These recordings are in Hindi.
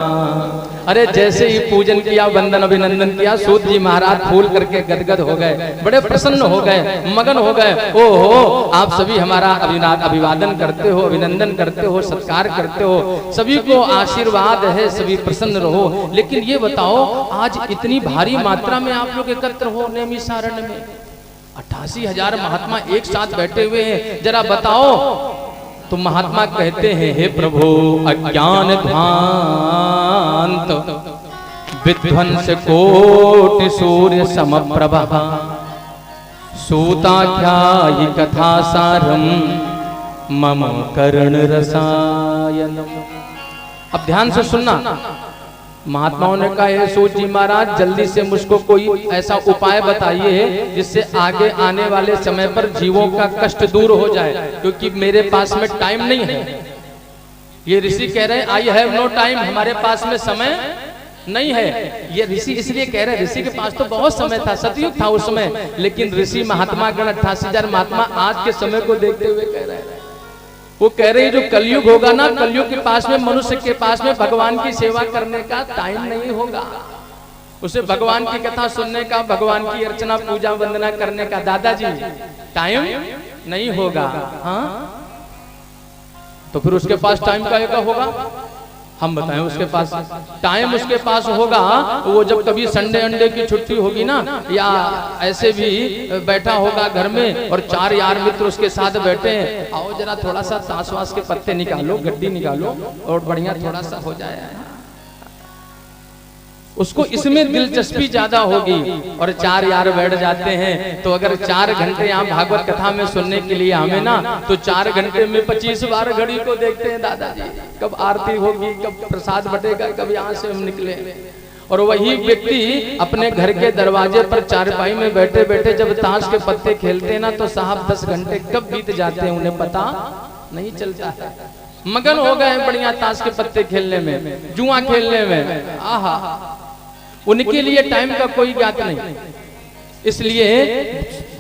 अरे जैसे ही पूजन किया, वंदन अभिनंदन किया, सूत जी महाराज फूल करके गदगद हो गए, बड़े प्रसन्न हो गए, मगन हो गए। ओहो, आप सभी हमारा अभिवादन करते हो, अभिनंदन करते हो, सत्कार करते हो, सभी को आशीर्वाद है, सभी प्रसन्न रहो। लेकिन ये बताओ, आज इतनी भारी मात्रा में आप लोग एकत्र हो नैमिषारण्य में, 88,000 महात्मा एक साथ बैठे हुए हैं, जरा बताओ। तो महात्मा कहते हैं, हे प्रभु, अज्ञान ध्वांत विध्वंस कोटि सूर्य समप्रभा सूताख्यायि कथा सारम मम कर्ण रसायनम। अब ध्यान से सुनना। महात्माओं ने कहा, हे सूत जी महाराज, जल्दी से मुझको कोई ऐसा उपाय बताइए जिससे आगे आने वाले समय पर जीवों का कष्ट दूर हो जाए, क्योंकि मेरे पास में टाइम नहीं है। ये ऋषि कह रहे हैं, आई हैव नो टाइम, हमारे पास में समय नहीं है। ये ऋषि इसलिए कह रहे हैं, ऋषि के पास तो बहुत समय था, सतयुग था उस समय, लेकिन ऋषि महात्मा गण 88,000 महात्मा आज के समय को देखते हुए कह रहे हैं, वो कह रहे हैं जो कलयुग होगा ना, कलयुग के पास में, मनुष्य के पास में भगवान की सेवा करने का टाइम नहीं होगा, उसे भगवान की कथा सुनने का, भगवान की अर्चना पूजा वंदना करने का दादाजी टाइम नहीं होगा। हाँ, तो फिर उसके पास टाइम का होगा, हम बताएं उसके पास टाइम उसके पास होगा वो जब कभी संडे अंडे की छुट्टी होगी ना, या ऐसे भी बैठा होगा घर में और 4 यार मित्र उसके साथ बैठे हैं, आओ जरा थोड़ा सा ताश वाश के पत्ते निकालो, गड्डी निकालो और बढ़िया थोड़ा सा हो जाए। उसको इसमें दिलचस्पी ज्यादा होगी। और 4 यार बैठ जाते हैं, तो अगर 4 घंटे यहाँ भागवत कथा में सुनने के लिए हमें ना, तो 4 घंटे में 25 बार घड़ी को देखते हैं दादाजी, कब आरती होगी, कब प्रसाद बटेगा, कब यहाँ से हम निकले। और वही व्यक्ति अपने घर के दरवाजे पर चारपाई में बैठे बैठे जब ताश के पत्ते खेलते हैं ना, तो साहब 10 घंटे कब बीत जाते हैं उन्हें पता नहीं चलता है। मगन हो गए बढ़िया ताश के पत्ते खेलने में, जुआ खेलने में। आहा, उनके लिए टाइम का कोई ज्ञात नहीं। इसलिए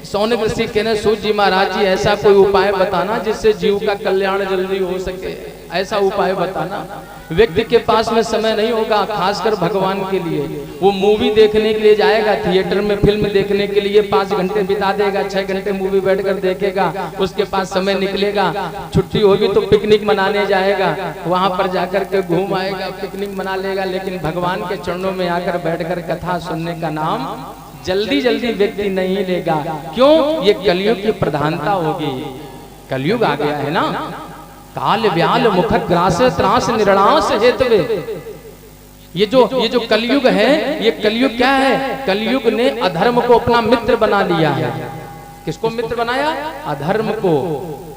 सौनक ऋषि कहने, सूत जी महाराज जी, ऐसा कोई उपाय बताना जिससे जीव का कल्याण जल्दी हो सके, ऐसा उपाय बताना। व्यक्ति के पास में समय नहीं होगा, खासकर भगवान के लिए। वो मूवी देखने के लिए जाएगा थिएटर में, फिल्म देखने के लिए 5 घंटे बिता देगा, 6 घंटे मूवी बैठकर देखेगा, उसके पास समय निकलेगा। छुट्टी होगी तो पिकनिक मनाने जाएगा, वहां पर जाकर के घूम आएगा, पिकनिक मना लेगा। लेकिन भगवान के चरणों में आकर बैठकर कथा सुनने का नाम जल्दी जल्दी व्यक्ति नहीं लेगा। क्यों? ये कलयुग की प्रधानता होगी। कलयुग आ गया है ना, काल व्याल मुख ग्रास त्रास निर्णास हेतवे। ये जो कलयुग है, ये कलयुग क्या है? कलयुग ने अधर्म को अपना मित्र बना लिया है। किसको मित्र बनाया? अधर्म को।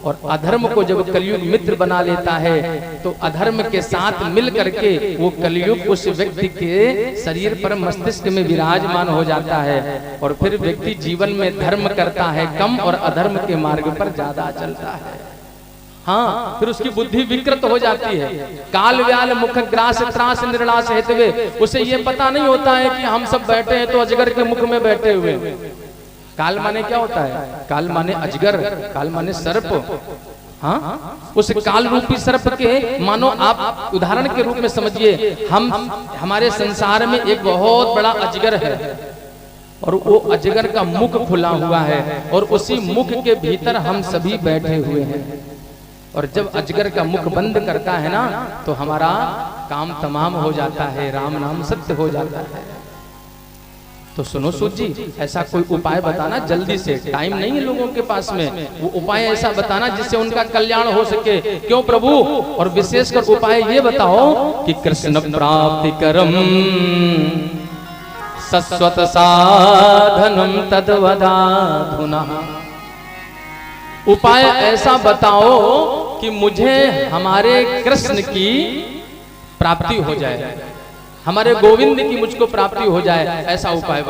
और अधर्म को जब कलयुग मित्र बना लेता है, तो अधर्म के साथ मिल करके वो कलयुग उस व्यक्ति के शरीर पर, मस्तिष्क में विराजमान हो जाता है। और फिर व्यक्ति जीवन में धर्म करता है कम और अधर्म के मार्ग पर ज्यादा चलता है। हाँ, फिर उसकी बुद्धि विकृत हो जाती है। काल व्याल मुख ग्रास त्रास निर्णास हेतवे। उसे ये पता नहीं होता है कि हम सब बैठे हैं तो अजगर के मुख में बैठे हुए। काल माने क्या होता है? काल माने अजगर, काल माने सर्प। हाँ, उस काल रूपी सर्प के मानो आप उदाहरण के रूप में समझिए, हमारे संसार में एक बहुत बड़ा अजगर है और वो अजगर का मुख खुला हुआ है और उसी मुख के भीतर हम सभी बैठे हुए हैं। और जब अजगर का मुख बंद करता है ना, तो हमारा काम तमाम हो जाता है, राम नाम सत्य हो जाता है। तो सुनो सूत जी, ऐसा कोई उपाय बताना जल्दी से, टाइम नहीं है लोगों के पास में। वो उपाय ऐसा बताना जिससे उनका कल्याण हो सके। क्यों प्रभु? और विशेषकर उपाय ये बताओ कि कृष्ण प्राप्ति करम सस्वत साधनम तद्वदाधुना। उपाय ऐसा बताओ कि मुझे हमारे कृष्ण की प्राप्ति हो जाए, हमारे गोविंद की मुझको प्राप्ति हो जाए, ऐसा उपाय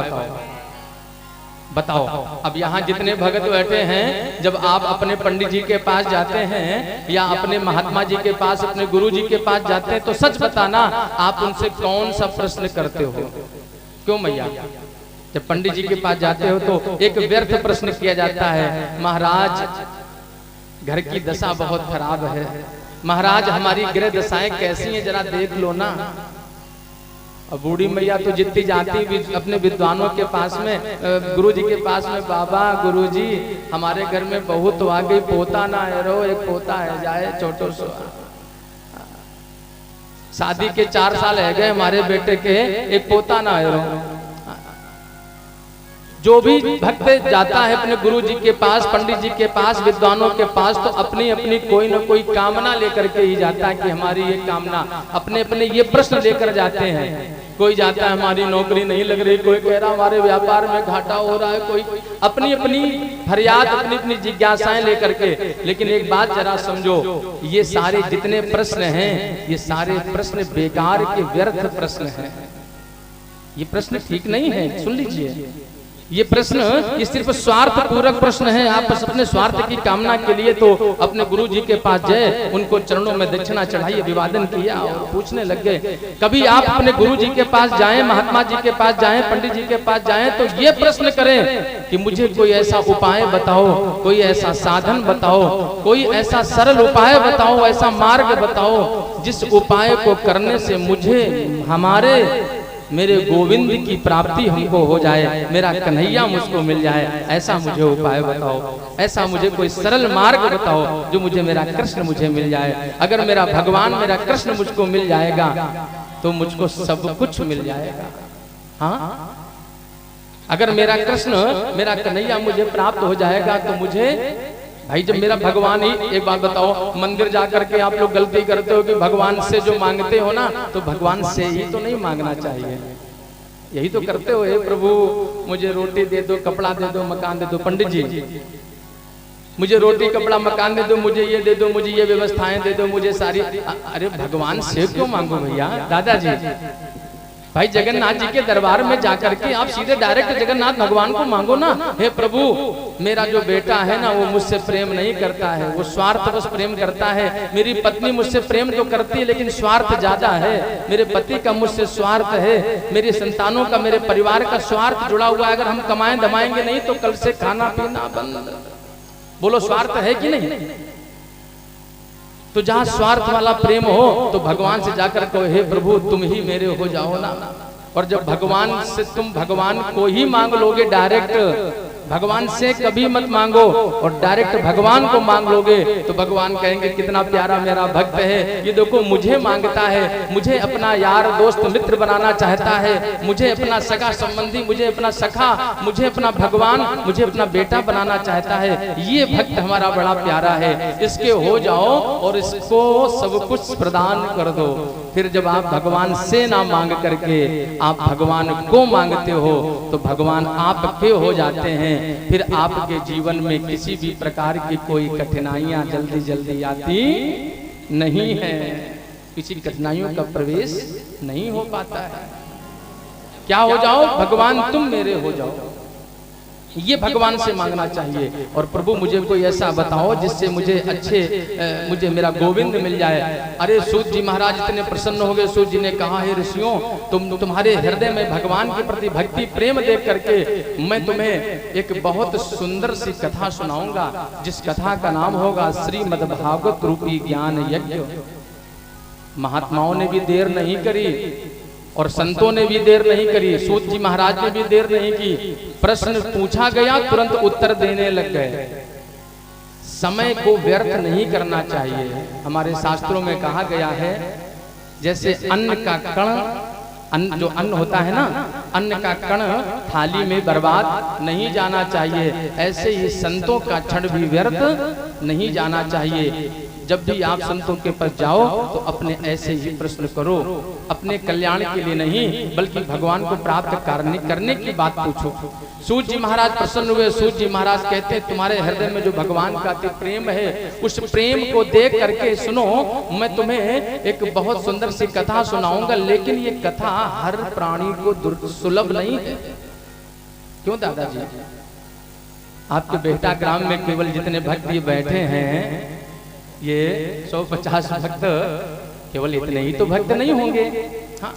बताओ। अब यहाँ जितने भगत बैठे हैं, जब आप अपने पंडित जी के पास जाते हैं या अपने महात्मा जी के पास, अपने गुरु जी के पास जाते हैं, तो सच बताना, आप उनसे कौन सा प्रश्न करते हो? क्यों मैया? जब पंडित जी के पास जाते हो तो एक व्यर्थ प्रश्न किया जाता है, महाराज घर की दशा बहुत खराब है, महाराज हमारी गृह दशाएं कैसी हैं जरा देख लो ना। अब बूढ़ी मैया तो जितनी जाती अपने विद्वानों के पास में, गुरुजी के पास में, बाबा गुरुजी हमारे घर में बहू तो आ गई, पोता ना है रो, एक पोता है जाए छोटो सो। शादी के 4 साल है गए हमारे बेटे के, एक पोता ना है रो। जो भी भक्त जाता है अपने गुरु जी के पास, पंडित जी के पास, विद्वानों के पास, तो अपनी अपनी कोई न कोई कामना लेकर के ही जाता है कि हमारी ये कामना, अपने अपने ये प्रश्न लेकर जाते हैं। कोई जाता है हमारी नौकरी नहीं लग रही, कोई कह रहा हमारे व्यापार में घाटा हो रहा है, कोई अपनी अपनी फरियाद, अपनी अपनी जिज्ञासाएं लेकर के। लेकिन एक बात जरा समझो, ये सारे जितने प्रश्न हैं, ये सारे प्रश्न बेकार के व्यर्थ प्रश्न हैं। ये प्रश्न ठीक नहीं है, सुन लीजिए। ये प्रश्न ये सिर्फ स्वार्थ पूरक प्रश्न है। आप बस अपने स्वार्थ की कामना के लिए तो अपने गुरु जी के पास जाए, उनको चरणों में दक्षिणा चढ़ाई, अभिवादन किया और पूछने लग गए। कभी आप अपने गुरु जी के पास जाएं, महात्मा जी के पास जाएं, पंडित जी के पास जाएं, तो ये प्रश्न करें कि मुझे कोई ऐसा उपाय बताओ, कोई ऐसा साधन बताओ, कोई ऐसा सरल उपाय बताओ, ऐसा मार्ग बताओ जिस उपाय को करने से मुझे हमारे मेरे गोविंद की प्राप्ति हमको हो जाए, मेरा कन्हैया मुझको मिल जाए, ऐसा मुझे उपाय बताओ, ऐसा मुझे कोई सरल मार्ग बताओ जो मुझे मेरा कृष्ण मुझे मिल जाए। अगर मेरा भगवान मेरा कृष्ण मुझको मिल जाएगा तो मुझको सब कुछ मिल जाएगा। हाँ, अगर मेरा कृष्ण मेरा कन्हैया मुझे प्राप्त हो जाएगा तो मुझे, भाई जब मेरा भगवान ही, एक बात बताओ, मंदिर जाकर के आप लोग गलती करते हो कि भगवान से जो मांगते हो ना, तो भगवान से ही तो नहीं मांगना चाहिए। यही तो करते हो, हे प्रभु मुझे रोटी दे दो, कपड़ा दे दो, मकान दे दो। पंडित जी मुझे रोटी कपड़ा मकान दे दो, मुझे ये दे दो, मुझे ये व्यवस्थाएं दे दो, मुझे सारी। अरे भगवान से क्यों मांगो भैया? दादाजी भाई जगन्नाथ जी के दरबार में जाकर के आप सीधे डायरेक्ट जगन्नाथ भगवान को मांगो ना, हे प्रभु मेरा जो बेटा है ना वो मुझसे प्रेम नहीं करता है, वो स्वार्थवश प्रेम करता है। मेरी पत्नी मुझसे प्रेम तो करती है लेकिन स्वार्थ ज्यादा है, मेरे पति का मुझसे स्वार्थ है, मेरी संतानों का, मेरे परिवार का स्वार्थ जुड़ा हुआ है। अगर हम कमाएं दमाएंगे नहीं तो कल से खाना पीना बंद। बोलो स्वार्थ है कि नहीं? तो जहां स्वार्थ वाला प्रेम हो तो भगवान से जाकर कहो, हे प्रभु तुम ही मेरे हो जाओ ना। और जब भगवान से तुम भगवान को ही मांग लोगे, डायरेक्ट भगवान से कभी मत मांगो और डायरेक्ट भगवान को मांग लोगे तो भगवान कहेंगे कितना प्यारा मेरा भक्त है, ये देखो मुझे मांगता है, मुझे अपना यार दोस्त मित्र बनाना चाहता है, मुझे अपना सगा संबंधी, मुझे अपना सखा, मुझे अपना भगवान, मुझे अपना बेटा बनाना चाहता है। ये भक्त हमारा बड़ा प्यारा है, इसके हो जाओ और इसको सब कुछ प्रदान कर दो। फिर जब आप भगवान से ना मांग करके आप भगवान को मांगते हो तो भगवान आपके हो जाते हैं। फिर आपके जीवन में किसी भी प्रकार की कोई कठिनाइयां जल्दी जल्दी आती नहीं है, किसी कठिनाइयों का प्रवेश नहीं हो पाता है। क्या हो जाओ? भगवान तुम मेरे हो जाओ, ये भगवान से मांगना चाहिए। और प्रभु मुझे कोई ऐसा बताओ जिससे मुझे मुझे मेरा गोविंद मिल जाए। अरे सूत जी महाराज इतने प्रसन्न हो गए। सूत जी ने कहा, हे ऋषियों तुम्हारे हृदय में भगवान के प्रति भक्ति प्रेम देख करके मैं तुम्हें एक बहुत सुंदर सी कथा सुनाऊंगा, जिस कथा का नाम होगा श्रीमद् भागवत रूपी ज्ञान यज्ञ। महात्माओं ने भी देर नहीं करी और संतों ने भी देर नहीं करी, सूत जी महाराज ने भी देर नहीं की। प्रश्न पूछा गया, तुरंत उत्तर देने लग गए। समय को व्यर्थ नहीं करना चाहिए। हमारे शास्त्रों में कहा गया है, जैसे अन्न का कण, जो अन्न होता है ना, अन्न का कण थाली में बर्बाद नहीं जाना चाहिए, ऐसे ही संतों का क्षण भी व्यर्थ नहीं जाना चाहिए। जब भी आप संतों के पास जाओ तो अपने ऐसे ही प्रश्न करो, अपने कल्याण के लिए नहीं बल्कि भगवान को प्राप्त करने की बात पूछो। सूत जी महाराज प्रसन्न हुए। सूत जी महाराज कहते हैं, तुम्हारे हृदय में जो भगवान का अति प्रेम है, उस प्रेम को देख करके सुनो, मैं तुम्हें एक बहुत सुंदर सी कथा सुनाऊंगा, लेकिन ये कथा हर प्राणी को सुलभ नहीं है। क्यों दादाजी? आपके बेटा ग्राम में केवल जितने भक्त बैठे हैं, ये 150 भक्त, केवल इतने ही तो भक्त नहीं होंगे। हाँ,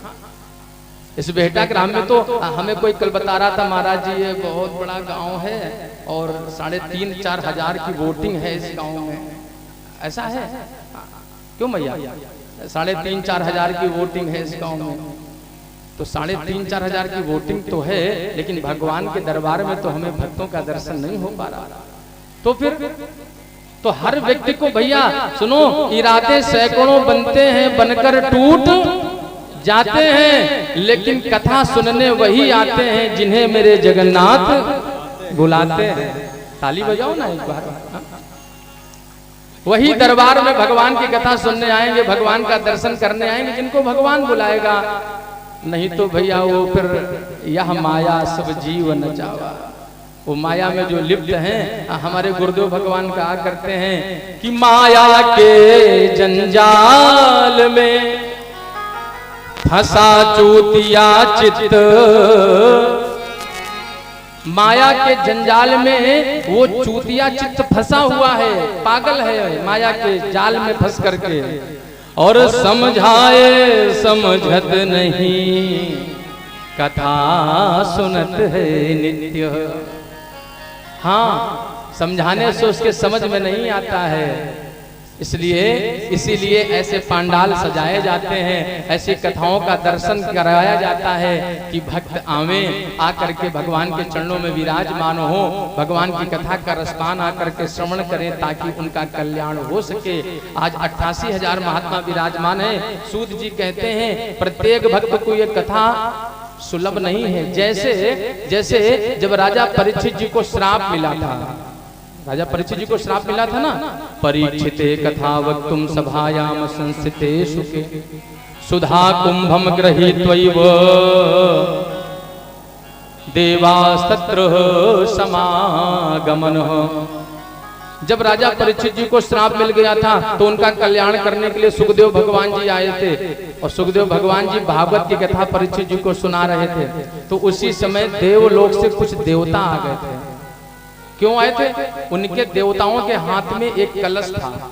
इस बेटा ग्राम में तो हमें कोई कल बता रहा था, महाराज जी ये बहुत बड़ा गांव है और 3,500-4 हजार की वोटिंग है इस गांव में। ऐसा है? क्यों भैया? 3,500-4 हजार की वोटिंग है इस गांव में। तो 3,500-4 हजार की वोटिंग तो है, लेकिन भगवान के दरबार में तो हमें भक्तों का दर्शन नहीं हो पा रहा। तो फिर तो हर व्यक्ति को भैया सुनो, इरादे सैकड़ों बनते हैं, बनकर टूट जाते हैं, लेकिन कथा सुनने वही आते हैं जिन्हें मेरे जगन्नाथ बुलाते हैं। ताली बजाओ ना एक बार। वही दरबार में भगवान की कथा सुनने आएंगे, भगवान का दर्शन करने आएंगे जिनको भगवान बुलाएगा। नहीं तो भैया वो फिर यह माया सब जीव न जावा, वो माया में जो लिप्त हैं। हमारे गुरुदेव भगवान कहा करते हैं कि माया के जंजाल में फंसा चूतिया चित्त, माया के जंजाल में वो चूतिया चित्त फंसा हुआ है, पागल है माया के जाल में फंस करके, और समझाए समझत नहीं, कथा सुनत है नित्य। हाँ, समझाने से उसके समझ में नहीं आता है, इसीलिए ऐसे पंडाल सजाए जाते हैं, ऐसी कथाओं का दर्शन कराया जाता है कि भक्त आवें, आकर के भगवान के चरणों में विराजमान हो, भगवान की कथा का रसपान आकर के श्रवण करें ताकि उनका कल्याण हो सके। आज 88,000 महात्मा विराजमान है। सूत जी कहते हैं प्रत्येक भक्त को ये कथा सुलभ नहीं है। जैसे जब राजा परीक्षित जी को श्राप मिला था, राजा परीक्षित जी को श्राप मिला था ना, परीक्षिते कथा वक्तुम सभायाम संस्थितेषु के सुधा कुंभम गृहीत्वैव देवास्तत्र समागमन। जब राजा परीक्षित जी को श्राप मिल गया था तो उनका कल्याण करने के लिए सुखदेव भगवान जी आए थे, और सुखदेव भगवान जी भागवत की कथा परीक्षित जी को सुना रहे थे। तो उसी समय देवलोक से कुछ देवता आ गए थे। क्यों आए थे? उनके देवताओं के हाथ में एक कलश था।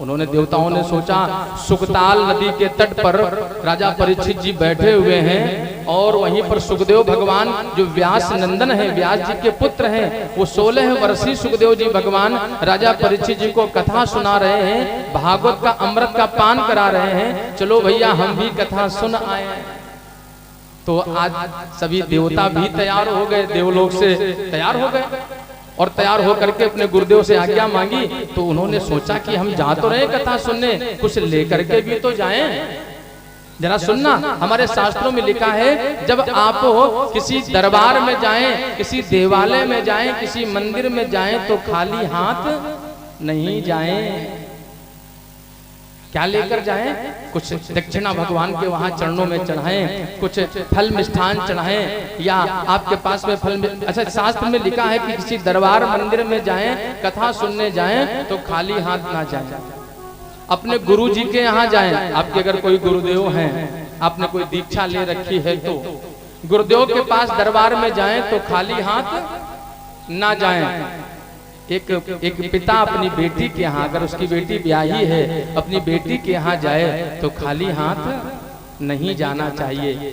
उन्होंने देवताओं ने सोचा सुखताल नदी के तट पर राजा परीक्षित जी बैठे हुए हैं, और वहीं पर सुखदेव भगवान जो व्यास नंदन है, व्यास जी के पुत्र हैं, वो 16 वर्षीय सुखदेव जी भगवान राजा परीक्षित जी को कथा सुना रहे हैं, भागवत का अमृत का पान करा रहे हैं। चलो भैया हम भी कथा सुन आए। तो आज सभी देवता भी तैयार हो गए, देवलोक से तैयार हो गए, और तैयार होकर के अपने गुरुदेव से आज्ञा मांगी। तो उन्होंने सोचा कि हम जा तो रहे कथा सुनने, कुछ लेकर के भी तो जाएं। जरा सुनना, हमारे शास्त्रों में लिखा है जब आप किसी दरबार में जाएं, किसी देवालय में जाएं, किसी मंदिर में जाएं तो खाली हाथ नहीं जाएं। क्या लेकर जाएं? कुछ दक्षिणा भगवान के वहां चरणों में चढ़ाएं, कुछ फल मिष्ठान चढ़ाएं, या आपके पास में फल। अच्छा, शास्त्र में लिखा है कि किसी दरबार मंदिर में जाएं, कथा सुनने जाएं तो खाली हाथ ना जाएं। अपने गुरु जी के यहाँ जाएं। आपके अगर कोई गुरुदेव हैं, आपने कोई दीक्षा ले रखी है, तो गुरुदेव के पास दरबार में जाएं तो खाली हाथ ना जाएं। एक पिता अपनी बेटी के यहाँ, अगर उसकी बेटी ब्याही है, अपनी बेटी के यहाँ जाए तो खाली हाथ नहीं जाना चाहिए।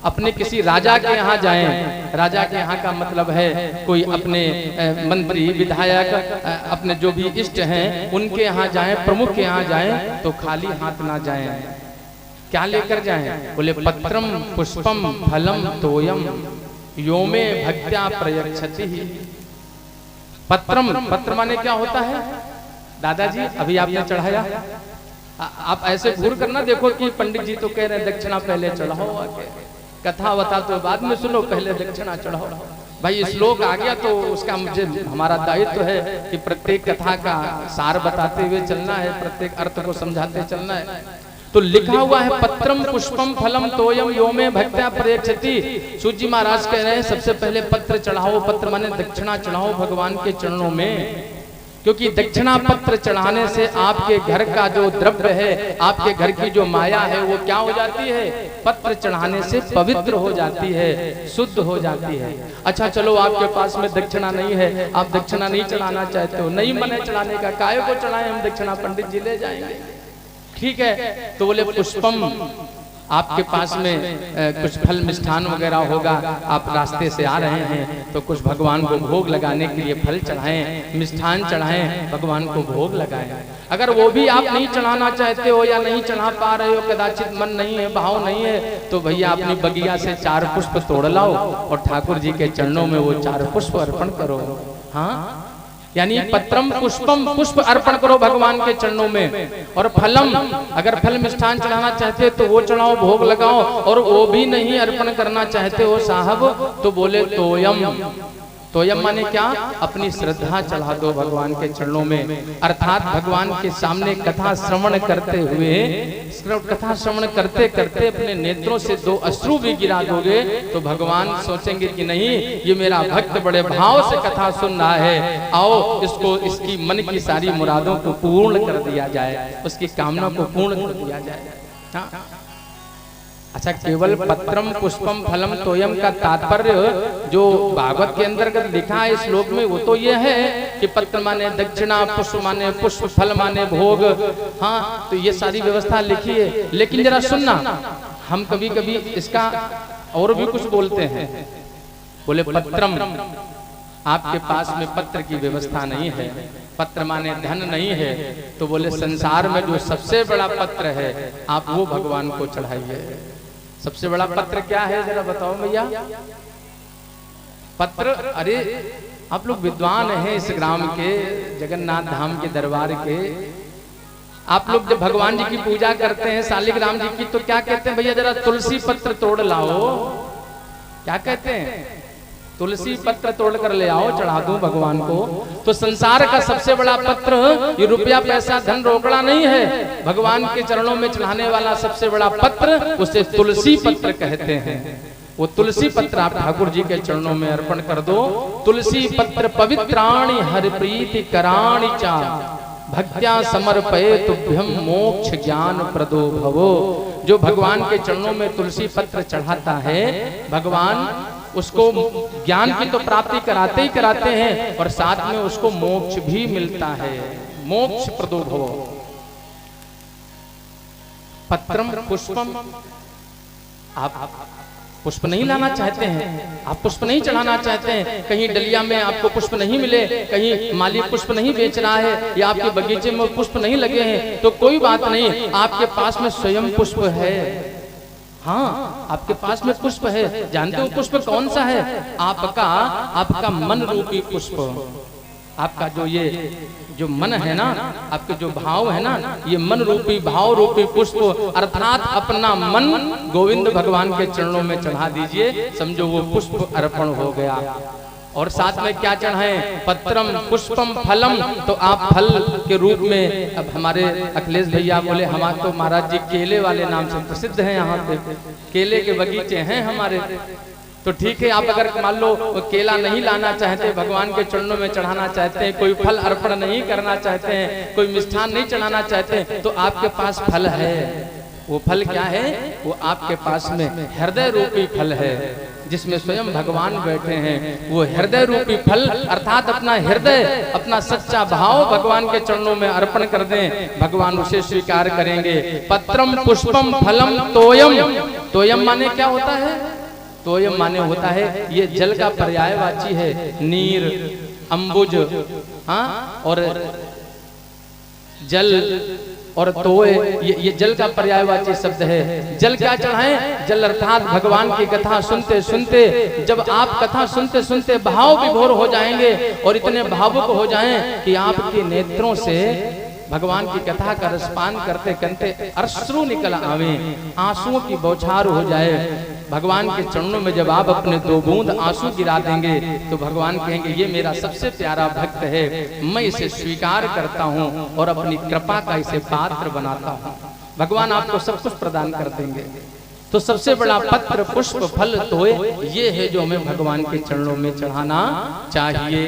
अपने किसी राजा के यहाँ जाएं, राजा के यहाँ का मतलब है कोई अपने मंत्री विधायक, अपने जो भी इष्ट हैं उनके यहाँ जाएं, प्रमुख के यहाँ जाएं तो खाली हाथ ना जाएं। क्या लेकर जाएं? बोले पत्रम पुष्पम फलम तोयम यो में भक्त्या प्रयच्छति। पत्रम, पत्र माने क्या होता है दादाजी? अभी आपने चढ़ाया, आप ऐसे घूर करना देखो कि पंडित जी तो कह रहे हैं दक्षिणा पहले चढ़ाओ, आके कथा वथा तो बाद में सुनो, पहले दक्षिणा चढ़ाओ। भाई श्लोक आ गया तो उसका मुझे हमारा दायित्व है कि प्रत्येक कथा का सार बताते हुए चलना है, प्रत्येक अर्थ को समझाते चलना है। तो लिखा हुआ है पत्रम पुष्पम फलम तोयम यो में भक्त्या प्रयच्छति। सूत जी महाराज कह रहे हैं सबसे पहले पत्र चढ़ाओ। पत्र माने दक्षिणा चढ़ाओ भगवान के चरणों में, क्योंकि दक्षिणा पत्र चढ़ाने से आपके घर का जो द्रव्य है, आपके घर की जो माया है वो क्या हो जाती है? पत्र चढ़ाने से पवित्र हो जाती है, शुद्ध हो जाती है। अच्छा चलो, आपके पास में दक्षिणा नहीं है, आप दक्षिणा नहीं चढ़ाना चाहते हो, नहीं मन है चढ़ाने का, काहे को चढ़ाएं हम दक्षिणा, पंडित जी ले जाएंगे। ठीक है, तो बोले पुष्पम, आपके पास में कुछ फल मिष्ठान वगैरह होगा, आप रास्ते से आ रहे हैं तो कुछ भगवान को भोग लगाने के लिए फल चढ़ाएं, मिष्ठान चढ़ाएं, भगवान को भोग लगाएं। अगर वो भी आप नहीं चढ़ाना चाहते हो या नहीं चढ़ा पा रहे हो, कदाचित मन नहीं है, भाव नहीं है, तो भैया अपनी बगिया से 4 पुष्प तोड़ लाओ और ठाकुर जी के चरणों में वो 4 पुष्प अर्पण करो। हाँ, यानी पत्रम पुष्पम, पुष्प अर्पण करो भगवान के चरणों में। और फलम, अगर फल मिष्ठान चढ़ाना चाहते हो तो वो चढ़ाओ, भोग लगाओ। और वो भी नहीं अर्पण करना चाहते हो साहब, तो बोले तोयम। तोयम माने क्या? अपनी श्रद्धा चढ़ा दो भगवान के चरणों में। अर्थात भगवान के सामने कथा श्रवण करते हुए, कथा श्रवण करते करते अपने नेत्रों से 2 अश्रु भी गिरा दोगे तो भगवान सोचेंगे कि नहीं, ये मेरा भक्त बड़े भाव से कथा सुन रहा है, आओ इसको, इसकी मन की सारी मुरादों को पूर्ण कर दिया जाए, उसकी कामना को पूर्ण कर दिया जाए। हाँ? अच्छा, केवल पत्रम पुष्पम फलम तोयम का तात्पर्य जो भागवत के अंतर्गत लिखा है श्लोक में वो तो ये है कि पत्र माने दक्षिणा, पुष्प माने पुष्प, फल माने भोग। हाँ, तो ये सारी व्यवस्था लिखी है। लेकिन जरा सुनना, हम कभी कभी इसका और भी कुछ बोलते हैं। बोले पत्रम, आपके पास में पत्र की व्यवस्था नहीं है, पत्र माने धन नहीं है, तो बोले संसार में जो सबसे बड़ा पत्र है आप वो भगवान को चढ़ाइए। सबसे बड़ा पत्र क्या है जरा बताओ भैया? पत्र, अरे आप लोग विद्वान हैं इस ग्राम के, जगन्नाथ धाम के दरबार के। आप लोग जब भगवान जी की पूजा करते हैं, शालिग्राम जी की, तो क्या कहते हैं भैया? जरा तुलसी पत्र तोड़ लाओ। क्या कहते हैं? तुलसी पत्र तोड़ कर ले आओ, चढ़ा दूं भगवान को। तो संसार का सबसे बड़ा पत्र ये रुपया पैसा धन रोकड़ा नहीं है, भगवान के चरणों में चढ़ाने वाला सबसे बड़ा पत्र उसे तुलसी पत्र कहते हैं। वो तुलसी पत्र आप ठाकुर जी के चरणों में अर्पण कर दो। तुलसी पत्र पवित्राणि हरि प्रीति कराणि चा, भक्त्या समर्पये तुभ्यम मोक्ष ज्ञान प्रदो भवो। जो भगवान के चरणों में तुलसी पत्र चढ़ाता है, भगवान उसको ज्ञान की तो प्राप्ति कराते ही कराते हैं और साथ में उसको मोक्ष भी मिलता है, मोक्ष प्रदो भवो। पत्रम पुष्पम, आप पुष्प नहीं लाना चाहते हैं, आप पुष्प नहीं चढ़ाना चाहते हैं, कहीं डलिया में आपको पुष्प नहीं मिले, कहीं माली पुष्प नहीं बेच रहा है या आपके बगीचे में पुष्प नहीं लगे हैं, तो कोई बात नहीं, आपके पास में स्वयं पुष्प है। हाँ, आपके पास में पुष्प है। जानते हो पुष्प कौन सा है? आपका मन रूपी पुष्प। आपका जो मन है ना, आपके जो भाव है ना, ये मन रूपी भाव रूपी पुष्प, अर्थात अपना मन गोविंद भगवान के चरणों में चढ़ा दीजिए, समझो वो पुष्प अर्पण हो गया। और साथ में क्या चढ़ाएं? पत्रम पुष्पम फलम, तो आप फल के रूप में, अब हमारे अखिलेश भैया बोले हमारे तो महाराज जी केले वाले नाम से प्रसिद्ध हैं, यहाँ पे केले के बगीचे हैं हमारे, तो ठीक है, आप अगर मान लो केला नहीं लाना चाहते, भगवान के चरणों में चढ़ाना चाहते हैं, कोई फल अर्पण नहीं करना चाहते हैं, कोई मिष्ठान नहीं चढ़ाना चाहते, तो आपके पास फल है। वो फल क्या है? वो आपके पास में हृदय रूपी फल है, जिसमें स्वयं भगवान बैठे हैं। वो हृदय रूपी फल अर्थात अपना हृदय, अपना सच्चा भाव भगवान के चरणों में अर्पण कर दें, भगवान उसे स्वीकार करेंगे। पत्रम पुष्पम फलम तोयम। तोयम माने क्या होता है? तोयम माने होता है, ये जल का पर्यायवाची है, नीर, अंबुज, हाँ, और जल और तोय, ये जल का पर्यायवाची शब्द है। जल क्या चढ़ाएं? जल अर्थात भगवान की कथा सुनते सुनते, जब आप कथा सुनते सुनते भाव विभोर हो जाएंगे और इतने भावुक हो जाएं कि आपके नेत्रों से भगवान की कथा का रसपान करते करते अश्रु निकल आवे, आंसुओं की बौछार हो जाए। भगवान के चरणों में जब आप अपने 2 बूंद आंसू गिरा देंगे तो भगवान कहेंगे ये मेरा सबसे प्यारा भक्त है, मैं इसे स्वीकार करता हूँ और अपनी कृपा का इसे पात्र बनाता हूँ। भगवान आपको सब कुछ प्रदान कर देंगे। तो सबसे बड़ा पत्र पुष्प फल तोय ये है जो हमें भगवान के चरणों में चढ़ाना चाहिए।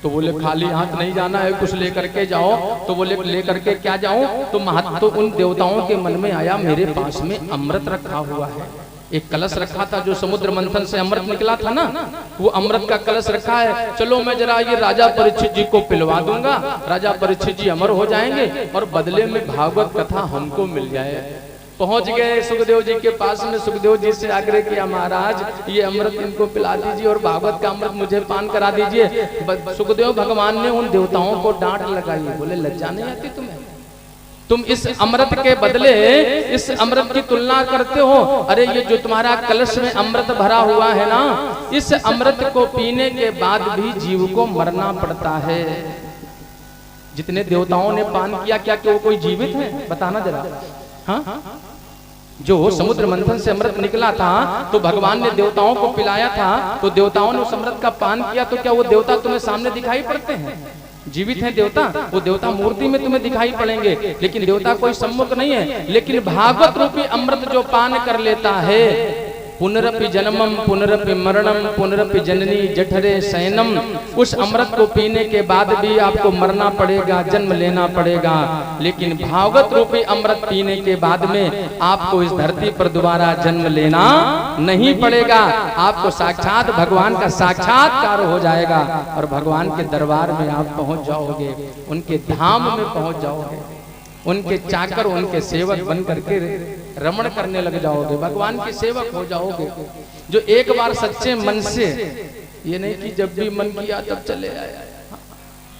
तो बोले खाली हाथ नहीं जाना है, कुछ लेकर के जाओ। तो बोले लेकर के क्या जाऊं? तो महत्व उन देवताओं के मन में आया, मेरे पास में अमृत रखा हुआ है, एक कलश रखा था जो समुद्र मंथन से अमृत निकला था ना, वो अमृत का कलश रखा है। चलो मैं जरा ये राजा परीक्षित जी को पिलवा दूंगा, राजा परीक्षित जी अमर हो जाएंगे और बदले में भागवत कथा हमको मिल जाए। पहुंच गए सुखदेव जी के पास में। सुखदेव जी से आग्रह किया, महाराज ये अमृत इनको पिला दीजिए और भागवत का अमृत मुझे पान करा दीजिए। सुखदेव भगवान ने उन देवताओं को डांट लगाई, बोले लज्जा नहीं आती तुम्हें? तुम इस अमृत के बदले इस अमृत की तुलना करते हो? अरे ये जो तुम्हारा कलश में अमृत भरा हुआ है ना, इस अमृत को पीने के बाद भी जीव को मरना पड़ता है। जितने देवताओं ने पान किया, क्या वो कोई जीवित है? बताना जरा। हाँ, जो समुद्र मंथन से अमृत निकला था तो भगवान ने देवताओं को पिलाया था, तो देवताओं ने उस अमृत का पान किया, तो क्या वो देवता तुम्हें सामने दिखाई पड़ते हैं? जीवित है देवता? वो देवता मूर्ति में तुम्हें दिखाई पड़ेंगे, लेकिन देवता कोई सम्मुख नहीं है। लेकिन भागवत रूपी अमृत जो पान कर लेता है, पुनरपि जन्मम पुनरपि मरणम पुनरपि जननी जठरे शयनम, उस अमृत को पीने के बाद भी आपको मरना पड़ेगा, जन्म लेना पड़ेगा। लेकिन भागवत रूपी अमृत पीने के बाद में आपको इस धरती पर दोबारा जन्म लेना नहीं पड़ेगा। आपको साक्षात भगवान का साक्षात्कार हो जाएगा और भगवान के दरबार में आप पहुंच जाओगे, उनके धाम में पहुंच जाओगे, उनके चाकर उनके सेवक बन करके रमण करने लग जाओगे, भगवान के सेवक हो जाओगे। जो एक बार सच्चे मन से, ये नहीं कि जब भी मन किया तब चले आए,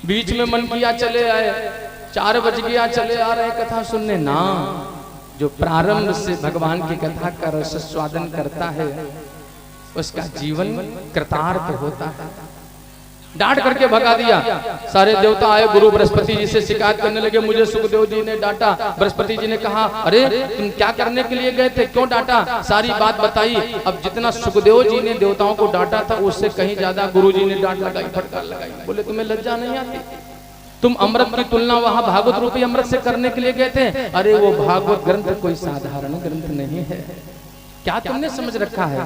बीच में मन किया चले आए, 4 बज गया चले आ रहे कथा सुनने ना। जो प्रारंभ से भगवान की कथा का रस स्वादन करता है उसका जीवन कृतार्थ होता है। डांट करके भगा दिया। सारे देवता आए, गुरु बृहस्पति जी से शिकायत करने लगे, मुझे सुखदेव जी ने डांटा। बृहस्पति जी ने कहा, अरे तुम क्या करने के लिए गए थे, क्यों डांटा? सारी बात बताई। अब जितना सुखदेव जी ने देवताओं को डांटा था उससे कहीं ज्यादा गुरु जी ने डांट लगाई, फटकार लगाई। बोले तुम्हें लज्जा नहीं आती? तुम अमृत की तुलना वहां भागवत रूपी अमृत से करने के लिए गए थे। अरे वो भागवत ग्रंथ कोई साधारण ग्रंथ नहीं है। क्या तुमने समझ रखा है?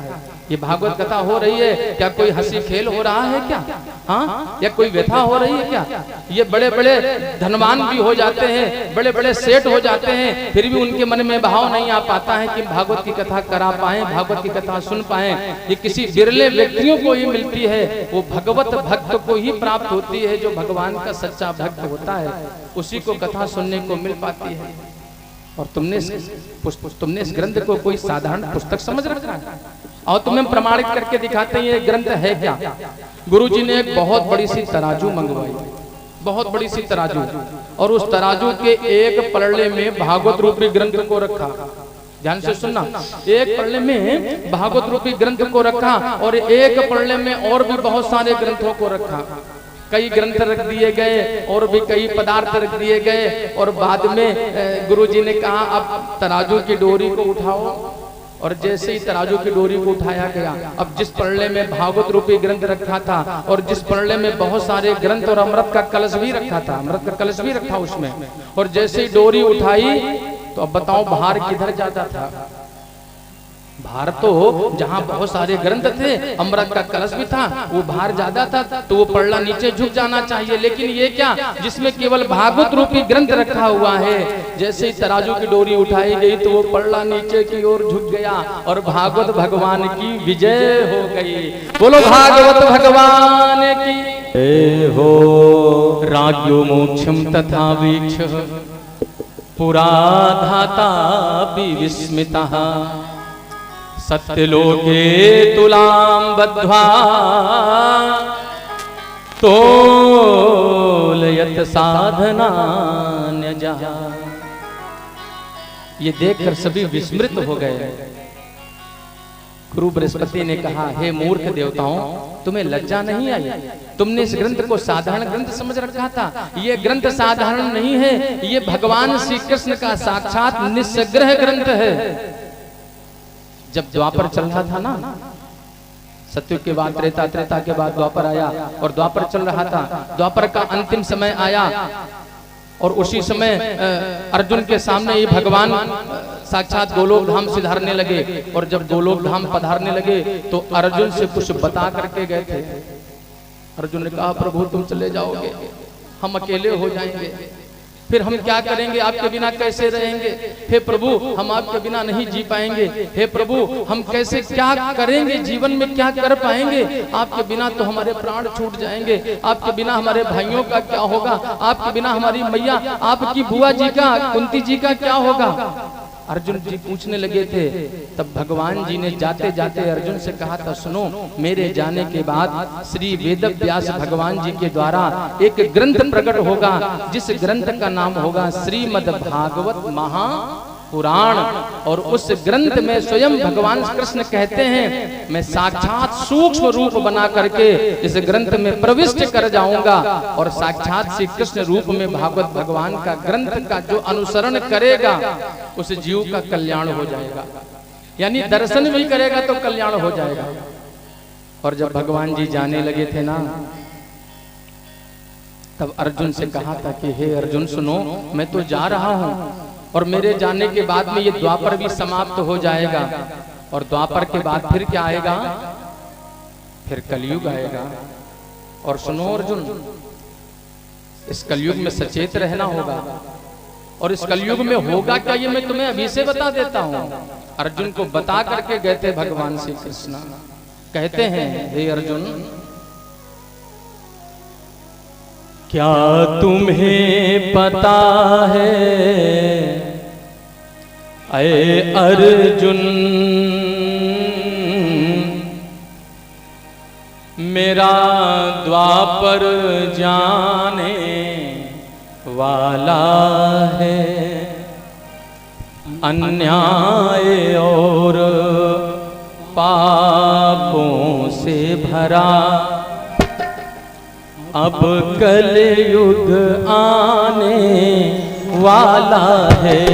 ये भागवत कथा हो रही है, क्या कोई हंसी खेल हो रहा है क्या? हाँ, या कोई व्यथा हो रही है क्या? ये बड़े बड़े धनवान भी हो जाते हैं, बड़े बड़े सेठ हो जाते हैं, फिर भी उनके मन में भाव नहीं आ पाता है कि भागवत की कथा करा पाए, भागवत की कथा सुन पाए। ये किसी बिरले व्यक्तियों को ही मिलती है, वो भगवत भक्त को ही प्राप्त होती है। जो भगवान का सच्चा भक्त होता है उसी को कथा सुनने को मिल पाती है। और तुमने इस ग्रंथ को कोई साधारण पुस्तक समझ रखा है? और तुम्हें प्रमाणित करके दिखाते हैं ये ग्रंथ है क्या। गुरुजी ने एक बहुत बड़ी सी तराजू मंगवाई, बहुत बड़ी सी तराजू, और उस तराजू के एक पलड़े में भागवत रूपी ग्रंथ को रखा। ध्यान से सुनना, एक पलड़े में भागवत रूपी ग्रंथ को रखा और एक पलड़े में और भी बहुत सारे ग्रंथों को रखा। कई ग्रंथ रख दिए गए और भी कई पदार्थ रख दिए गए। और बाद में गुरुजी ने कहा, अब तराजू की डोरी को उठाओ। और जैसे ही तराजू की डोरी को उठाया गया, अब जिस पलड़े में भागवत रूपी ग्रंथ रखा था और जिस पलड़े में बहुत सारे ग्रंथ और अमृत का कलश भी रखा था, अमृत का कलश भी रखा उसमें, और जैसे ही डोरी उठाई तो अब बताओ बाहर किधर जाता था? बाहर तो जहाँ बहुत सारे ग्रंथ थे, अमृत का कलश भी था, वो बाहर ज्यादा था, तो वो पलड़ा नीचे झुक जाना चाहिए। लेकिन ये क्या, जिसमें केवल भागवत रूपी ग्रंथ रखा हुआ है, जैसे ही तराजू की डोरी उठाई गई तो वो पलड़ा नीचे की ओर झुक गया और भागवत भगवान की विजय हो गई। बोलो भागवत भगवान की हो। राज्यो मोक्षम तथा वीक्ष पुरा धाता विस्मितः सत्यलोके तुलां बद्ध्वा तोलयत साधनान्यजः। ये देखकर सभी विस्मृत हो गए। गुरु बृहस्पति ने कहा, हे मूर्ख देवताओं, तुम्हें लज्जा नहीं आई? तुमने इस ग्रंथ को साधारण ग्रंथ समझ रखा था। ये ग्रंथ साधारण नहीं है, ये भगवान श्री कृष्ण का साक्षात निस्सग्रह ग्रंथ है। जब द्वापर चल रहा था ना, सतयुग के बाद त्रेता, त्रेता के बाद द्वापर आया और द्वापर चल रहा था, द्वापर का अंतिम समय आया और उसी समय अर्जुन के सामने ही भगवान साक्षात गोलोक धाम सिधारने लगे। और जब गोलोक धाम पधारने लगे तो अर्जुन से कुछ बता करके गए थे। अर्जुन ने कहा, प्रभु तुम चले जाओगे, हम अकेले हो जाएंगे, फिर हम क्या करेंगे, आपके बिना कैसे रहेंगे? हे प्रभु, हम आपके बिना नहीं जी पाएंगे। हे प्रभु, हम कैसे क्या करेंगे, जीवन में क्या कर पाएंगे? आपके बिना तो हमारे प्राण छूट जाएंगे, आपके बिना हमारे भाइयों का क्या होगा, आपके बिना हमारी मैया, आपकी बुआ जी का, कुंती जी का क्या होगा? अर्जुन जी पूछने लगे थे, तब भगवान जी ने जाते जाते अर्जुन से कहा था, सुनो, मेरे जाने के बाद श्री वेदव्यास भगवान जी के द्वारा एक ग्रंथ प्रकट होगा, जिस ग्रंथ का नाम होगा श्रीमद् भागवत महापुराण। और उस ग्रंथ में स्वयं भगवान कृष्ण कहते हैं, मैं साक्षात सूक्ष्म रूप बना करके इस ग्रंथ में प्रविष्ट कर जाऊंगा और साक्षात श्री कृष्ण रूप में भागवत भगवान का ग्रंथ का जो अनुसरण करेगा उस जीव का कल्याण हो जाएगा, यानी दर्शन भी करेगा तो कल्याण हो जाएगा। और जब भगवान जी जाने लगे थे ना, तब अर्जुन से कहा था कि हे अर्जुन सुनो, मैं तो जा रहा हूं और मेरे जाने के बाद में ये द्वापर भी समाप्त हो जाएगा, और द्वापर के बाद फिर क्या आएगा, फिर कलयुग आएगा। और सुनो अर्जुन, इस कलयुग में सचेत रहना होगा, और इस कलयुग में होगा क्या ये मैं तुम्हें अभी से बता देता हूं। अर्जुन को बता करके गए थे भगवान श्री कृष्ण। कहते हैं, हे अर्जुन, क्या तुम्हें पता है अये अर्जुन, मेरा द्वापर जाने वाला है, अन्याय और पापों से भरा अब कलयुग आने वाला है।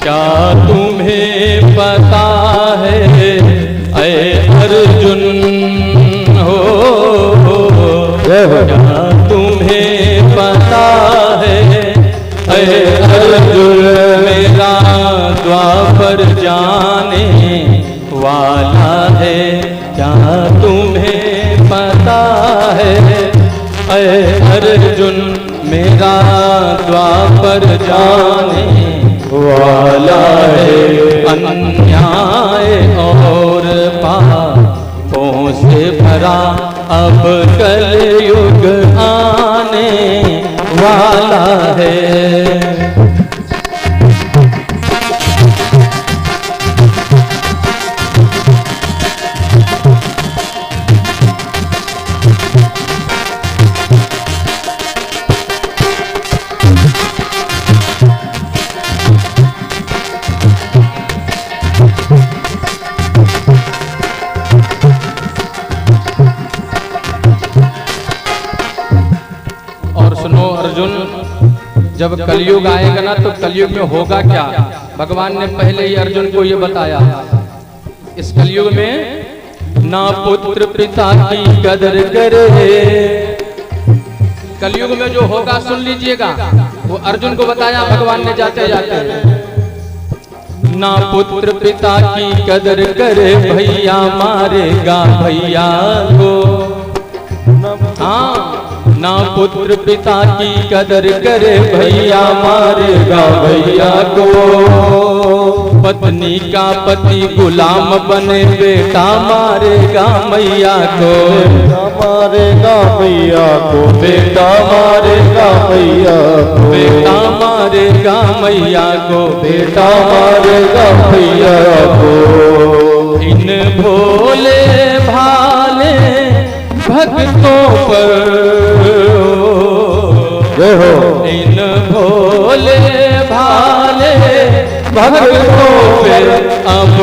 क्या तुम्हें पता है अये अर्जुन हो, क्या तुम्हें पता है अये अर्जुन, मेरा द्वापर जाने वाला है। क्या तुम्हें पता है अये अर्जुन, मेरा द्वापर जाने वाला है, अन्याय और पापों से भरा अब कलयुग आने वाला है। जब कलयुग आएगा ना, तो कलयुग में होगा क्या, भगवान ने पहले ही अर्जुन को ये बताया। इस कलयुग में ना पुत्र पिता की कदर करे। कलयुग में जो होगा सुन लीजिएगा, वो अर्जुन को बताया भगवान ने जाते जाते। ना पुत्र पिता की कदर करे, भैया मारेगा भैया को। हाँ, ना पुत्र पिता की कदर करे, भैया मारेगा भैया को। पत्नी का पति गुलाम बने, बेटा मारेगा मैया को। मारेगा भैया को, बेटा मारेगा मैया को। बेटा मारेगा मैया को, बेटा मारेगा भैया को। इन भोले भाले भक्तों पर, इन भोले भाले भक्तों पे अब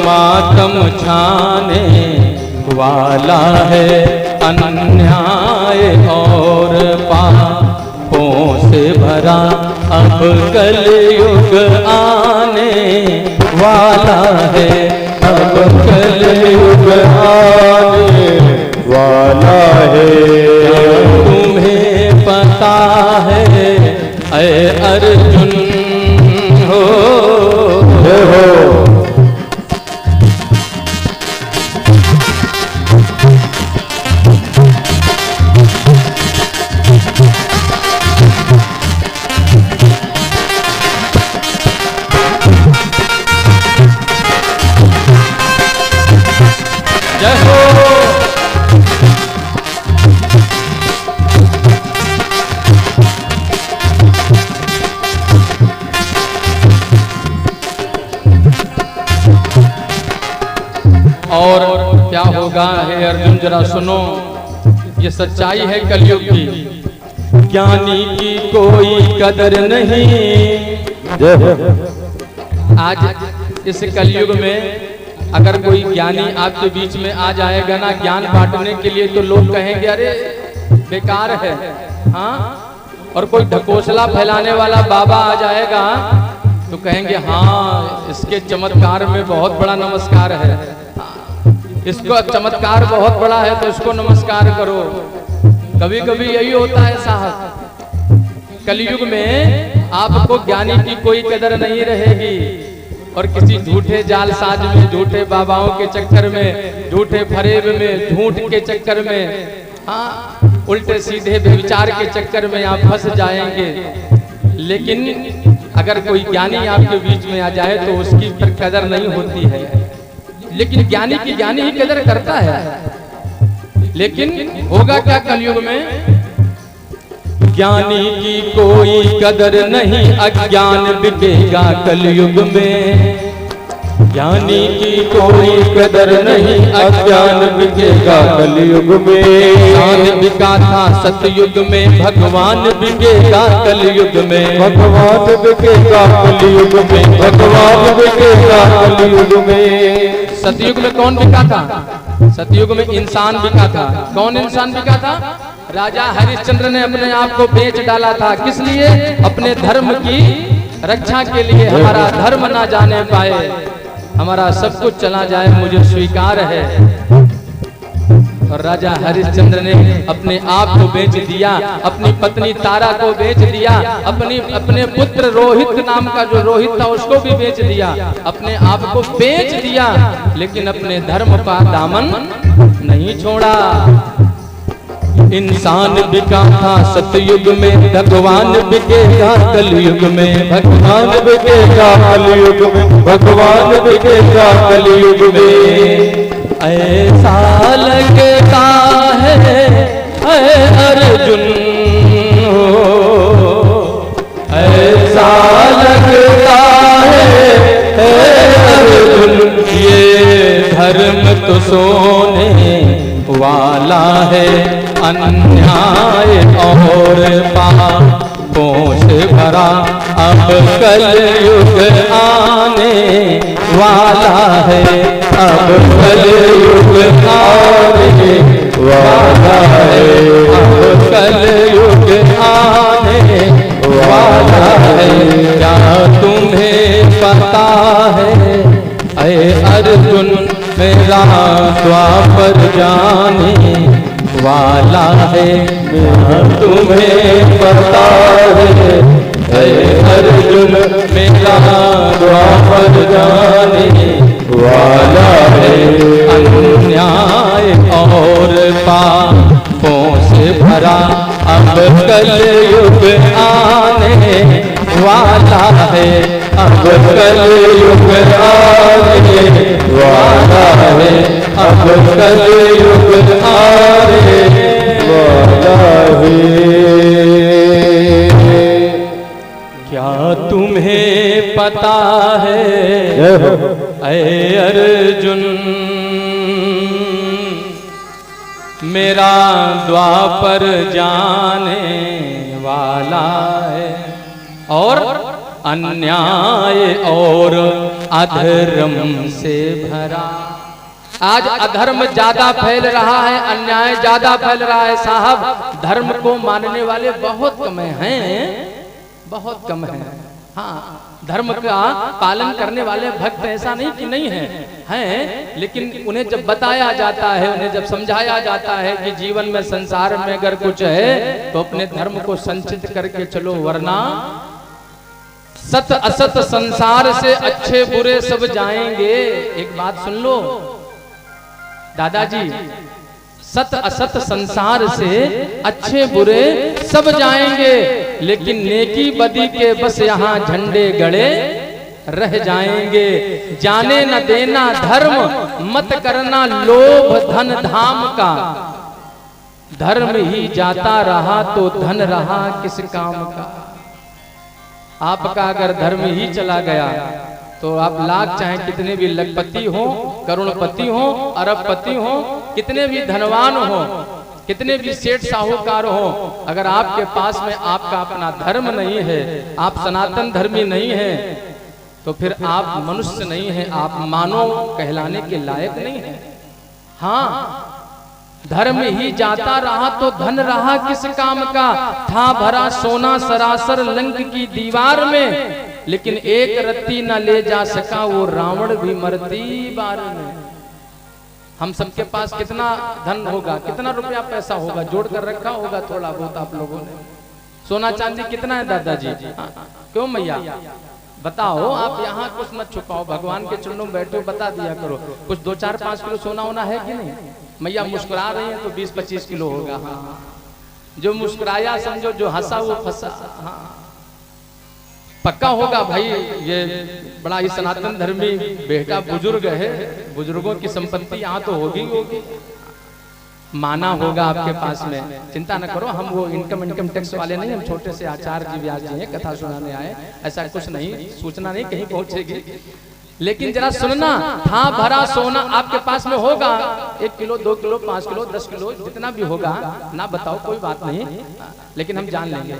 मातम छाने वाला है। अन्याय और पापों से भरा अब कलयुग आने वाला है। अब कलयुग आने वाला है। तुम्हें पता है अये अर्जुन हो, जय हो। और क्या होगा हे अर्जुन जरा सुनो, ये सच्चाई है कलयुग की। ज्ञानी की कोई कदर नहीं। आज इस कलयुग में अगर कोई ज्ञानी आपके बीच में आ जाएगा ना ज्ञान बांटने के लिए, तो लोग कहेंगे अरे बेकार है। हाँ, और कोई ढकोसला फैलाने वाला बाबा आ जाएगा तो कहेंगे हाँ इसके चमत्कार में बहुत बड़ा नमस्कार है, इसको चमत्कार बहुत बड़ा है तो इसको नमस्कार करो। कभी कभी यही होता है साहब, कलयुग में आपको ज्ञानी की कोई कदर नहीं रहेगी और किसी झूठे जालसाज में, झूठे बाबाओं के चक्कर में, झूठे फरेब में, झूठ के चक्कर में, हाँ उल्टे सीधे विचार के चक्कर में आप फंस जाएंगे। लेकिन अगर कोई ज्ञानी आपके बीच में आ जाए तो उसकी कदर नहीं होती है, लेकिन ज्ञानी की ज्ञानी ही कदर करता है। लेकिन होगा क्या कलयुग में, ज्ञानी की कोई कदर नहीं, अज्ञान बिकेगा कलयुग में। ज्ञानी की कोई कदर नहीं, अज्ञान बिकेगा कलयुग में। ज्ञान बिका था सतयुग में, भगवान बिकेगा कलयुग में। भगवान बिकेगा कलयुग में, भगवान बिकेगा कलयुग में। सतयुग में कौन बिका था? सतयुग में इंसान बिका था। कौन इंसान बिका था? राजा हरिश्चंद्र ने अपने आप को बेच डाला था। किस लिए? अपने धर्म की रक्षा के लिए। हमारा धर्म ना जाने पाए, हमारा सब कुछ चला जाए, मुझे स्वीकार है। और राजा हरिश्चंद्र ने अपने आप को बेच दिया, अपनी पत्नी तारा को बेच दिया, अपने पुत्र रोहित नाम का जो रोहित था उसको भी बेच दिया, अपने आप को बेच दिया, लेकिन अपने धर्म का दामन नहीं छोड़ा। इंसान बिका था सतयुग में, भगवान बिकेगा कलयुग में। भगवान बिकेगा कलयुग में, भगवान बिकेगा कलयुग में। ऐसा लगता है अर्जुन, ऐसा लगता है अर्जुन, ये धर्म तो सोने वाला है, अन्याय और पापों से भरा अब कलयुग आने वाला है, अब कलयुग आने वाला है, अब कलयुग आने वाला है। क्या तुम्हें पता है ऐ अर्जुन, मेरा द्वापर जाने वाला है। तुम्हें पता है ऐ अर्जुन, मेरा द्वापर जाने वाला है। अन्याय और पापों से भरा अब कलयुग आने वाला है, अब कलयुग आने वाला है, अब कलयुग आने वाला है। क्या तुम्हें पता है ऐ अर्जुन, मेरा द्वापर जाने वाला है और अन्याय और अधर्म से भरा। आज अधर्म ज्यादा फैल रहा है, अन्याय ज्यादा फैल रहा है साहब। धर्म को मानने वाले बहुत कम हैं, बहुत कम हैं। हाँ, धर्म का पालन करने वाले भक्त ऐसा नहीं कि नहीं हैं, लेकिन उन्हें जब बताया जाता है, उन्हें जब समझाया जाता है कि जीवन में संसार में अगर कुछ है तो अपने धर्म को संचित करके चलो, वरना सत असत संसार से अच्छे बुरे सब जाएंगे। एक बात सुन लो दादाजी, सत असत संसार से अच्छे बुरे सब जाएंगे, लेकिन नेकी बदी के बस यहाँ झंडे गड़े रह जाएंगे। जाने न देना धर्म, मत करना लोभ धन धाम का। धर्म ही जाता रहा तो धन रहा किस काम का। आपका अगर धर्म ही चला गया तो आप लाख चाहे कितने भी लखपति हो, करोड़पति हो, अरबपति हो, कितने भी धनवान हो, कितने भी सेठ साहूकार हो, अगर आपके पास में आपका अपना धर्म नहीं है, आप सनातन धर्मी नहीं है, तो फिर आप मनुष्य नहीं है, आप मानव कहलाने के लायक नहीं है। हाँ, धर्म ही जाता रहा तो धन रहा किस काम का। था भरा सोना सरासर लंक की दीवार में, लेकिन एक रत्ती न ले जा सका वो रावण भी मरती बार में। हम सबके पास कितना धन होगा, कितना रुपया पैसा होगा, जोड़ कर रखा होगा थोड़ा बहुत आप लोगों ने। सोना चांदी कितना है दादाजी? क्यों मैया बताओ, आप यहाँ कुछ मत छुपाओ, भगवान के चरणों में बैठो, बता दिया करो कुछ 2-4-5 किलो सोना होना है कि नहीं? मैया मुस्कुरा रही है तो 20-25 किलो होगा। हाँ, जो मुस्कुराया समझो, जो हंसा वो फंसा। हाँ, पक्का होगा भाई। ये बड़ा ही सनातन धर्मी बेटा बुजुर्ग है, बुजुर्गों की संपत्ति यहाँ तो होगी माना होगा आपके पास में। चिंता न करो, हम वो इनकम टैक्स वाले नहीं, हम छोटे से आचार्य जी व्यास जी हैं, कथा सुनाने आए, ऐसा कुछ नहीं, सूचना नहीं कहीं पहुंचेगी। लेकिन जरा सुनना, था भरा सोना आपके पास में होगा, 1 किलो 2 किलो 5 किलो 10 किलो जितना भी होगा ना, बताओ कोई बात नहीं, लेकिन हम जान लेंगे।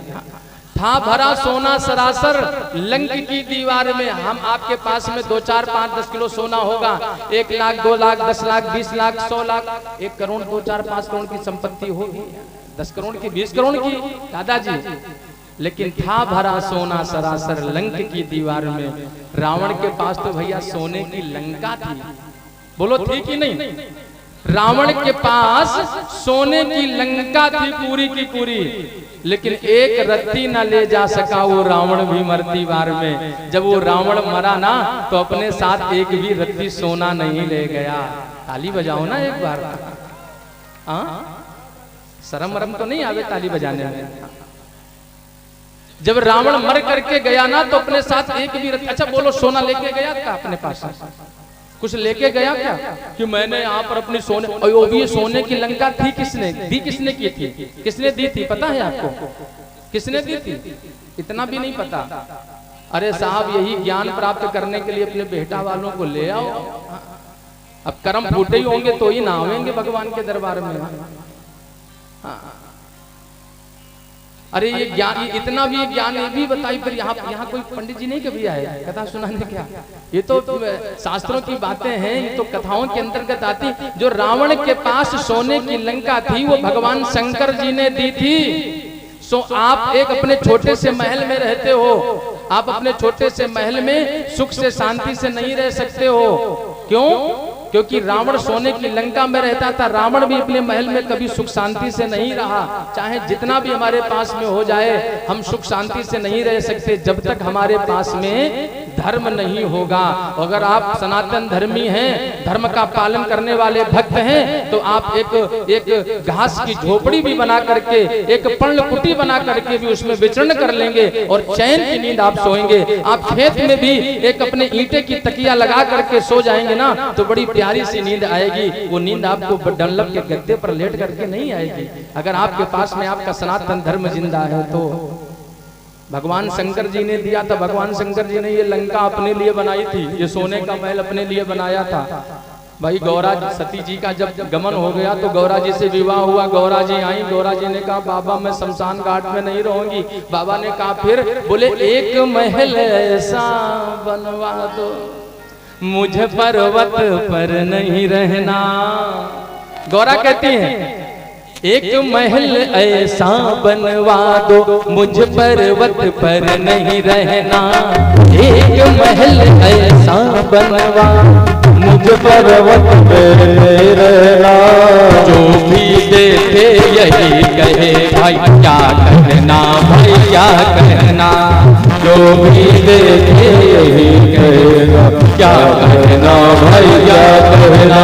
था भरा सोना सरासर लंक की दीवार में, हम आपके पास में 2-4-5-10 किलो सोना होगा, 1 लाख 2 लाख 10 लाख 20 लाख 100 लाख 1 करोड़ 2-4-5 करोड़ की संपत्ति होगी, 10 करोड़ की 20 करोड़ की दादाजी। लेकिन था भरा सोना सरासर लंक की दीवार में। रावण के पास तो भैया सोने की लंका थी, बोलो थी कि नहीं? रावण के पास सोने की लंका थी पूरी की पूरी, लेकिन एक रत्ती न ले जा सका वो रावण भी मरती बार में। जब वो रावण मरा ना तो अपने साथ एक भी रत्ती सोना नहीं ले गया। ताली बजाओ ना एक बार। हाँ, शर्म मरम तो नहीं आवे ताली बजाने में। जब रावण मर करके गया ना तो अपने साथ एक भी रत्ती, अच्छा बोलो सोना लेके गया क्या अपने पास? कुछ लेके गया क्या कि मैंने यहाँ पर अपनी सोने, वो भी सोने की लंका थी, किसने दी, किसने की थी, किसने दी थी पता है आपको? किसने दी थी? इतना भी नहीं पता। अरे साहब, यही ज्ञान प्राप्त करने के लिए अपने बेटा वालों को ले आओ। अब कर्म फूटे ही होंगे तो ही ना आवेंगे भगवान के दरबार में। हाँ, अरे ये ज्ञान, इतना भी ज्ञान ये भी बताई, फिर यहाँ कोई पंडित जी नहीं कभी आए कथा सुनाने? क्या ये तो शास्त्रों की बातें हैं, ये तो कथाओं के अंतर्गत आती। जो रावण के पास सोने की लंका थी वो भगवान शंकर जी ने दी थी। सो आप एक अपने छोटे से महल में रहते हो, आप अपने छोटे से महल में सुख से शांति से नहीं रह सकते हो। क्यों? क्योंकि रावण सोने की लंका में रहता था। रावण भी अपने महल में कभी सुख शांति से नहीं रहा। चाहे जितना भी हमारे पास में हो जाए, हम सुख शांति से नहीं रह सकते जब तक हमारे पास में धर्म नहीं होगा। अगर आप सनातन धर्मी हैं, धर्म का पालन करने वाले भक्त हैं, तो आप एक घास की झोपड़ी भी बना करके, एक पर्णकुटी बना करके भी उसमें विचरण कर लेंगे और चैन की नींद आप सोएंगे। आप खेत में भी एक अपने ईंटे की तकिया लगा करके सो जाएंगे ना तो बड़ी प्यारी सी नींद आएगी। वो नींद आपको डंलप के गद्दे पर लेट करके नहीं आएगी। अगर आपके पास में आपका सनातन धर्म जिंदा है तो भगवान शंकर जी ने दिया था। भगवान शंकर जी ने ये लंका अपने लिए बनाई थी, ये सोने का महल अपने लिए बनाया था। भाई गौरा सती जी का जब गमन हो गया तो गौरा जी से विवाह हुआ। गौरा जी आई, गौरा जी ने कहा बाबा मैं शमशान घाट में नहीं रहूंगी। बाबा ने कहा फिर? बोले एक महल ऐसा बनवा दो, मुझे पर्वत पर नहीं रहना। गौरा कहती है एक महल ऐसा बनवा दो, मुझे पर्वत पर नहीं रहना। एक महल ऐसा बनवा, मुझे पर्वत पे नहीं रहना। जो भी देखे यही कहे भाई क्या कहना, भाई क्या कहना। जो भी देखे यही कहेगा, क्या कहना भाई क्या कहना।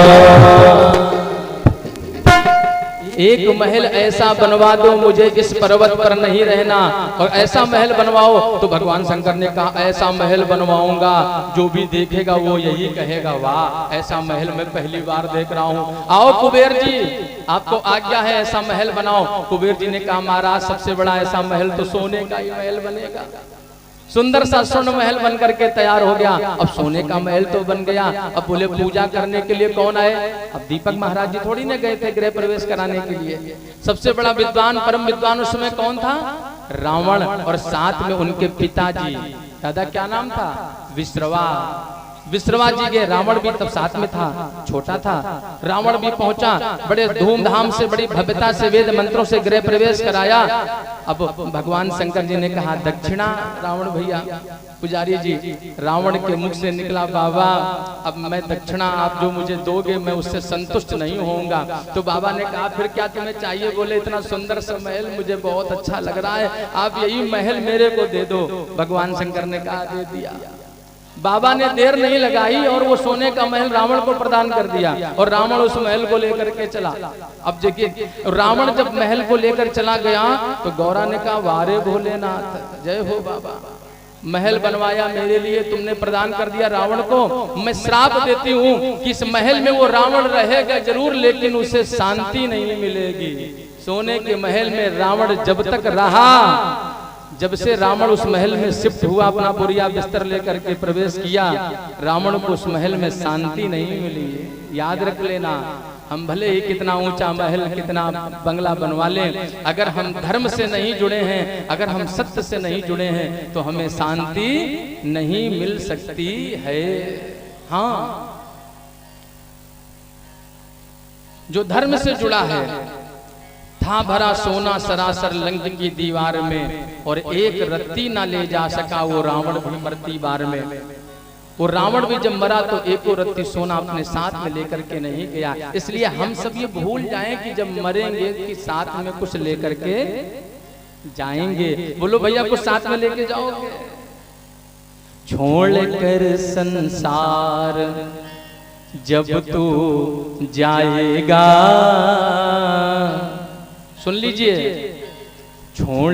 एक महल ऐसा बनवा दो, मुझे इस पर्वत पर नहीं रहना, और ऐसा महल बनवाओ। तो भगवान शंकर ने कहा ऐसा महल बनवाऊंगा, जो भी देखेगा वो यही कहेगा वाह, ऐसा महल मैं पहली बार देख रहा हूँ। आओ कुबेर जी, आपको आज्ञा है ऐसा महल बनाओ। कुबेर जी ने कहा महाराज सबसे बड़ा ऐसा महल तो सोने का ही महल बनेगा। सुंदर सा स्वर्ण महल बन करके तैयार हो गया। अब सोने का महल तो बन गया, अब बोले पूजा करने के लिए कौन आए? अब दीपक महाराज जी थोड़ी ना गए थे गृह प्रवेश कराने के लिए। सबसे बड़ा विद्वान, परम विद्वान उस समय कौन था? रावण, और साथ में उनके पिताजी, दादा क्या नाम था? विश्रवा। विश्रवा जी गए, रावण भी तब साथ में था, छोटा था। रावण भी पहुंचा, बड़े धूमधाम से बड़ी भव्यता से वेद मंत्रों से गृह प्रवेश कराया। अब भगवान शंकर जी ने कहा दक्षिणा रावण भैया, पुजारी जी, रावण के मुख से निकला बाबा अब मैं दक्षिणा आप जो मुझे दोगे मैं उससे संतुष्ट नहीं होऊंगा। तो बाबा ने कहा फिर क्या तुम्हें चाहिए? बोले इतना सुंदर सा महल मुझे बहुत अच्छा लग रहा है, आप यही महल मेरे को दे दो। भगवान शंकर ने कहा दे दिया। बाबा ने देर नहीं लगाई और वो सोने का महल रावण को प्रदान कर दिया, और रावण उस महल को लेकर के चला। अब देखिए रावण जब महल को लेकर चला गया तो गौरा ने कहा वारे भोलेनाथ, जय हो बाबा, महल बनवाया मेरे लिए तुमने, प्रदान कर दिया रावण को। मैं श्राप देती हूँ कि इस महल में वो रावण रहेगा जरूर, लेकिन उसे शांति नहीं मिलेगी। सोने के महल में रावण जब तक रहा, जब से रावण उस महल में शिफ्ट हुआ, अपना बोरिया बिस्तर लेकर के प्रवेश किया, रावण को उस महल में शांति नहीं मिली। याद रख लेना, हम भले ही कितना ऊंचा महल कितना बंगला बनवा लें, अगर हम धर्म से नहीं जुड़े हैं, अगर हम सत्य से नहीं जुड़े हैं तो हमें शांति नहीं मिल सकती है। हाँ, जो धर्म से जुड़ा है, था भरा सोना सरासर लंक की दीवार में, और एक रत्ती ना ले जा सका वो रावण भी मरती बार में। वो रावण भी जब मरा तो एको रत्ती सोना अपने साथ में लेकर के नहीं गया। इसलिए हम सब ये भूल जाएं कि जब मरेंगे कि साथ में कुछ लेकर के जाएंगे। बोलो भैया कुछ साथ में लेके जाओगे? छोड़ कर संसार जब तू जाएगा, सुन लीजिए, छोड़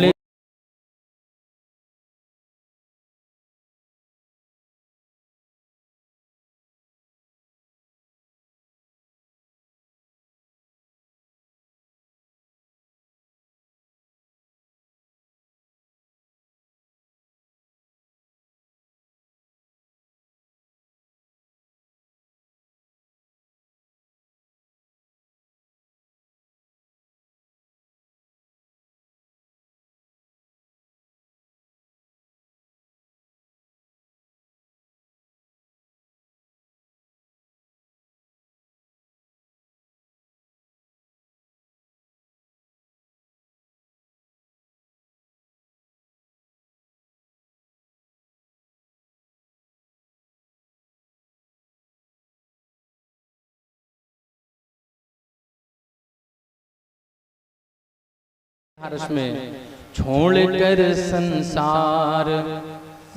में छोड़ कर संसार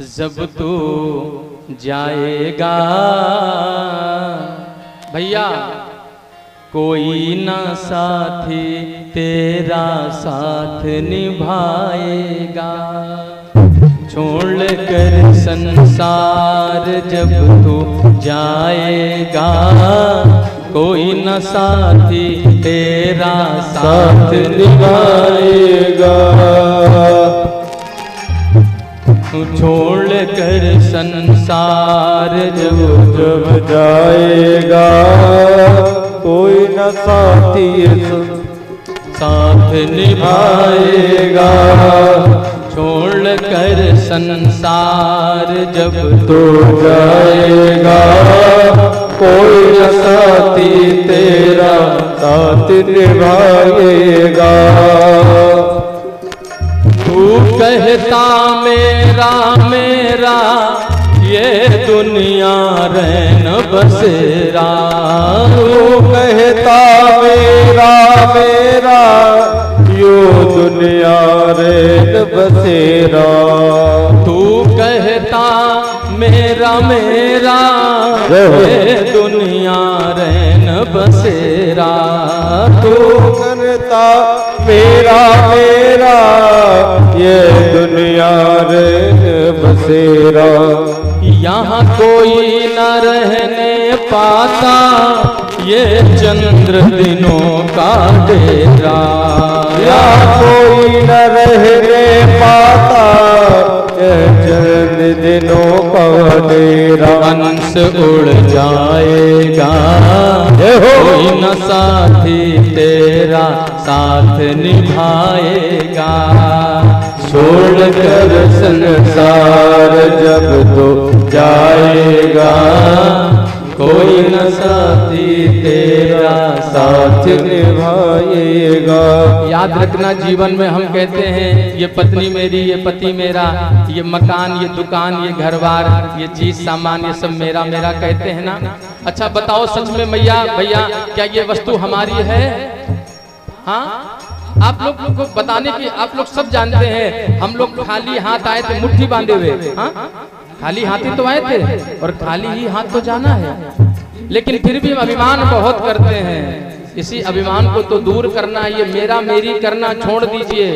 जब तू जाएगा, भैया कोई ना साथी तेरा साथ निभाएगा। छोड़ कर संसार जब तू जाएगा, कोई न साथी तेरा साथ निभाएगा। छोड़ कर संसार जब जाएगा, कोई न साथी साथ निभाएगा। छोड़ कर संसार जब तो जाएगा, कोई न साथी तेरा साथ निभाएगा। तू कहता मेरा मेरा ये दुनिया रैन बसेरा, तू कहता मेरा मेरा यो दुनिया रैन बसेरा। तू कहता मेरा मेरा ये दुनिया रैन बसेरा। तू करता मेरा मेरा ये दुनिया रे बसेरा। यहाँ कोई न रहने पाता ये चंद्र दिनों का डेरा। यहाँ कोई न रहने पाता ये चंद्र दिनों का डेरा। अंश उड़ जाएगा कोई न साथी तेरा साथ निभाएगा। छोड़कर संसार जब तो जाएगा कोई न साथी तेरा साथ निभाएगा। याद रखना, जीवन में हम कहते हैं ये पत्नी मेरी, ये पति मेरा, ये मकान, ये दुकान, ये घर बार, ये चीज सामान, ये सब मेरा मेरा कहते हैं ना। अच्छा बताओ सच में भैया क्या ये वस्तु हमारी है? हाँ, आप लोग को बताने की, आप लोग सब जानते हैं हम लोग खाली हाथ आए थे मुट्ठी बांधे हुए। हाँ, खाली हाथ ही तो आए थे और खाली ही हाथ तो जाना है, लेकिन फिर भी अभिमान बहुत करते हैं। इसी अभिमान को तो दूर करना, ये मेरा मेरी करना छोड़ दीजिए,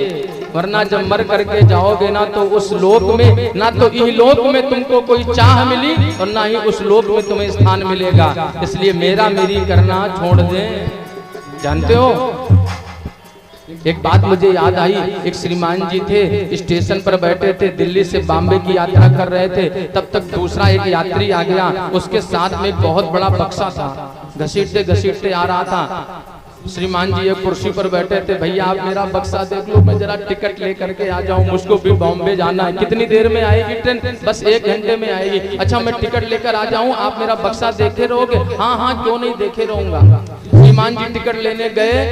वरना जब मर करके जाओगे ना तो उस लोक में, ना तो इस लोक में तुमको कोई चाह मिली और ना ही उस लोक में तुम्हें स्थान मिलेगा। इसलिए मेरा मेरी करना छोड़ दें। जानते हो, एक बात मुझे याद आई। एक श्रीमान जी थे, स्टेशन पर बैठे थे, दिल्ली से बॉम्बे की यात्रा कर रहे थे। तब तक दूसरा एक यात्री आ गया, उसके साथ में एक बहुत बड़ा बक्सा था, घसीटते घसीटते आ रहा था। श्रीमान जी एक कुर्सी पर बैठे थे, भैया आप मेरा बक्सा देख लो, मैं जरा टिकट लेकर के आ जाऊं, मुझको भी बॉम्बे जाना है। कितनी देर में आएगी ट्रेन? बस 1 घंटे में आएगी। अच्छा मैं टिकट लेकर आ जाऊं, आप मेरा बक्सा देखे रहोगे? हाँ हाँ क्यों नहीं देखे रहूंगा। श्रीमान जी टिकट लेने गए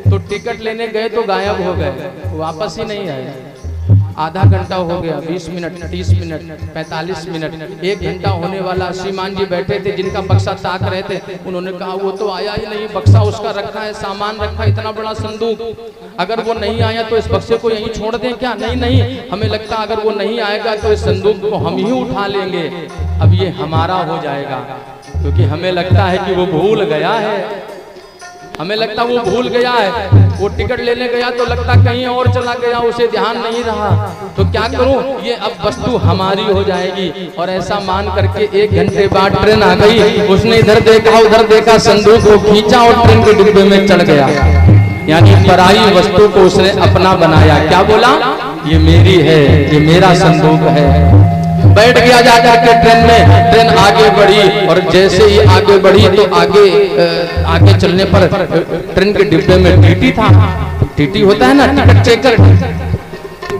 तो टिकट लेने गए तो गायब हो गए, वापस ही नहीं आए। आधा घंटा हो गया, 20 मिनट, 30 मिनट, 45 मिनट, 1 घंटा होने वाला। श्रीमान जी बैठे थे, जिनका बक्सा ताक रहे थे, उन्होंने कहा वो तो आया ही नहीं, बक्सा उसका रखा है, सामान रखा है, इतना बड़ा संदूक, अगर वो नहीं आया तो इस बक्से को यहीं छोड़ दें क्या? नहीं नहीं, हमें लगता अगर वो नहीं आएगा तो इस संदूक को हम ही उठा लेंगे, अब ये हमारा हो जाएगा, क्योंकि हमें लगता है कि वो भूल गया है, हमें लगता वो भूल गया है। वो टिकट लेने गया तो लगता कहीं और चला गया, उसे ध्यान नहीं रहा। तो क्या करूं, ये अब वस्तु हमारी हो जाएगी। और ऐसा मान करके 1 घंटे बाद ट्रेन आ गई, उसने इधर देखा उधर देखा, संदूक को खींचा और ट्रेन के डिब्बे में चढ़ गया। यानी पराई वस्तु को उसने अपना बनाया। क्या बोला? ये मेरी है, ये मेरा संदूक है। बैठ गया जाकर के ट्रेन में, ट्रेन आगे बढ़ी और जैसे ही आगे बढ़ी तो आगे चलने पर ट्रेन के डिब्बे में टीटी था। टीटी होता है ना टिकट चेकर,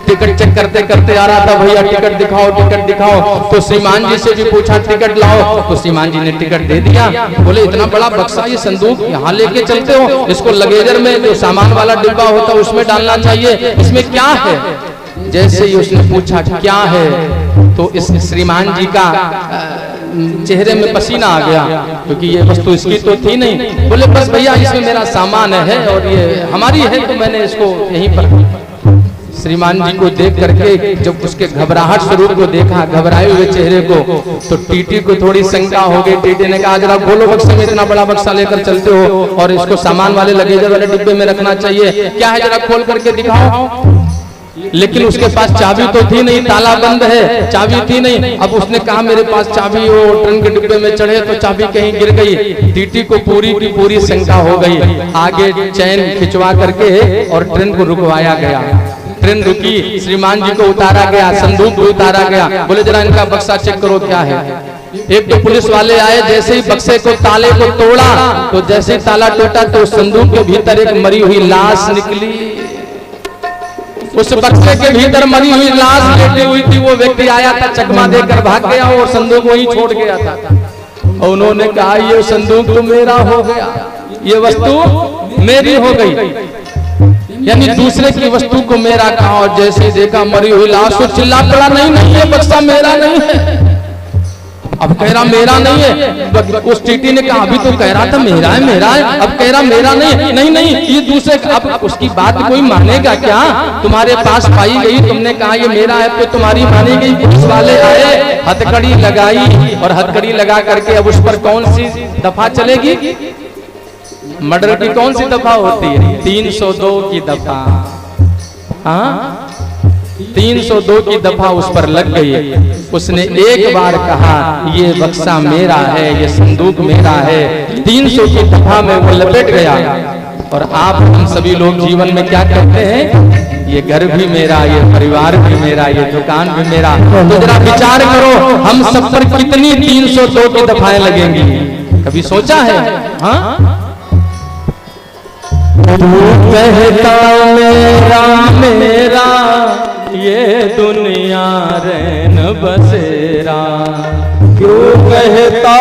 टिकट चेक करते करते आ रहा था, भैया टिकट दिखाओ टिकट दिखाओ। तो श्रीमान जी से भी पूछा टिकट लाओ, तो श्रीमान जी ने टिकट दे दिया। बोले इतना बड़ा बक्सा, ये संदूक यहाँ लेके चलते हो, इसको लगेजर में जो सामान वाला डिब्बा होता है उसमें डालना चाहिए, इसमें क्या है? जैसे ही उसने पूछा क्या है तो इस श्रीमान जी का चेहरे में पसीना आ गया, क्योंकि ये वस्तु इसकी तो थी नहीं। बोले बस भैया इसमें मेरा सामान है और ये हमारी है, तो मैंने इसको यहीं पर। श्रीमान जी को देख करके जब उसके घबराहट स्वरूप को देखा, घबराए हुए चेहरे को, तो टीटी को थोड़ी शंका हो गई। टीटी ने कहा जरा खोलो बक्से में, इतना बड़ा बक्सा लेकर चलते हो और इसको सामान वाले लगेजर वाले डिब्बे में रखना चाहिए, क्या है जरा खोल करके दिखाओ। लेकिन उसके पास चाबी तो थी नहीं, ताला बंद है, चाबी थी नहीं। अब उसने कहा मेरे पास चाबी हो, ट्रेन के डिब्बे में चढ़े तो चाबी कहीं गिर गई। टीटी को पूरी की पूरी शंका हो गई। आगे चैन खिंचवा करके और ट्रेन को रुकवाया गया। ट्रेन रुकी, श्रीमान जी को उतारा गया, संदूक को उतारा गया। बोले जरा इनका बक्सा चेक करो क्या है। एक तो पुलिस वाले आए, जैसे ही बक्से को ताले को तोड़ा तो जैसे ही ताला टूटा तो संदूक के भीतर एक मरी हुई लाश निकली। उस बक्से के भीतर मरी हुई लाश लेटी हुई थी। वो व्यक्ति आया था, चकमा देकर भाग गया और संदूक वहीं छोड़ गया था। और उन्होंने कहा ये संदूक तो मेरा हो गया, ये वस्तु मेरी हो गई। यानी दूसरे की वस्तु को मेरा कहा, और जैसे ही देखा मरी हुई लाश को चिल्ला पड़ा नहीं नहीं ये बक्सा मेरा नहीं है। अब कह रहा मेरा नहीं है। उस टीटी ने कहा अभी तो कह रहा था मेरा है मेरा है, अब कह रहा मेरा नहीं। नहीं नहीं ये दूसरे। अब उसकी बात कोई मानेगा क्या? तुम्हारे पास पाई गई, तुमने कहा ये मेरा है तो तुम्हारी मानी गई। पुलिस वाले आए, हथकड़ी लगाई और हथकड़ी लगा करके अब उस पर कौन सी दफा चलेगी? मर्डर की कौन सी दफा होती है? 302 की दफा। हाँ, 302 की दफा उस पर लग गई। उसने एक बार कहा ये बक्सा मेरा है, ये संदूक मेरा है। 300 की दफा में वो लपेट गया। और आप हम सभी लोग जीवन में क्या करते हैं? ये घर भी मेरा, ये परिवार भी मेरा, ये दुकान भी मेरा। तो जरा विचार करो, हम सब पर कितनी 302 की दफाएं लगेंगी? कभी सोचा है? हाँ, तू कहता मेरा मेरा, ये दुनिया रैन बसेरा। क्यों कहता